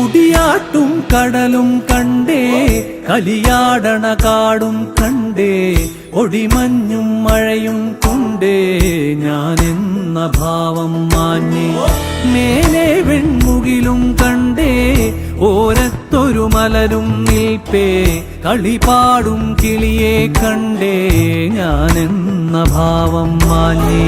മുടിയാട്ടും കടലും കണ്ടേ, കലിയാടണ കാടും കണ്ടേ, ഒടിമഞ്ഞും മഴയും കൊണ്ടേ ഞാനെന്ന ഭാവം മാഞ്ഞേ. മേലെ വെൺമുകിലും കണ്ടേ, ഓരത്തൊരു മലരും നിൽപ്പേ, കളിപാടും കിളിയെ കണ്ടേ ഞാനെന്ന ഭാവം മാഞ്ഞേ.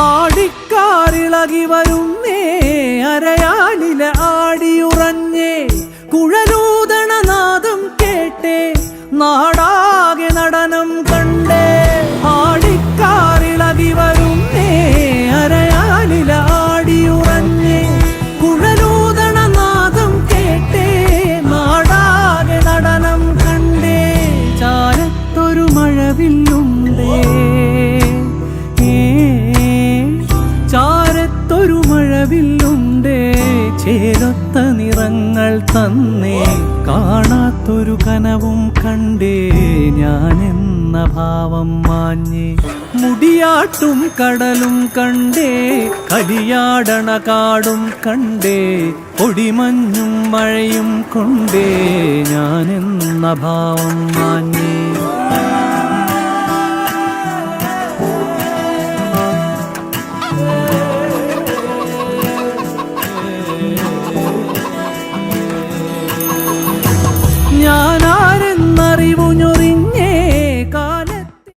ആടിക്കാറിളകി വരുന്നേ, അരയാലില ആടിയുറഞ്ഞേ, കുഴലൂതണ നാദം കേട്ടേ, നാടാകെ നടനം കണ്ടേ. ആടിക്കാറിളകി വരുന്നേ, അരയാലില ആടിയുറഞ്ഞേ, കുഴലൂതണ നാദം കേട്ടേ, നാടാകെ നടനം കണ്ടേ. ചാരത്തൊരു മഴവില്ലുണ്ടേ, ചാരത്തൊരു മഴവില്ലുണ്ടേ, ചേരൊത്ത നിറങ്ങൾ തന്നേ, കാണാത്തൊരു കനവും കണ്ടേ ഞാനെന്ന ഭാവം മാഞ്ഞേ. മുടിയാട്ടും കടലും കണ്ടേ, കലിയാടണ കാടും കണ്ടേ, ഒടിമഞ്ഞും മഴയും കൊണ്ടേ ഞാനെന്ന ഭാവം മാഞ്ഞേ. ഞാനാരെന്നറിവു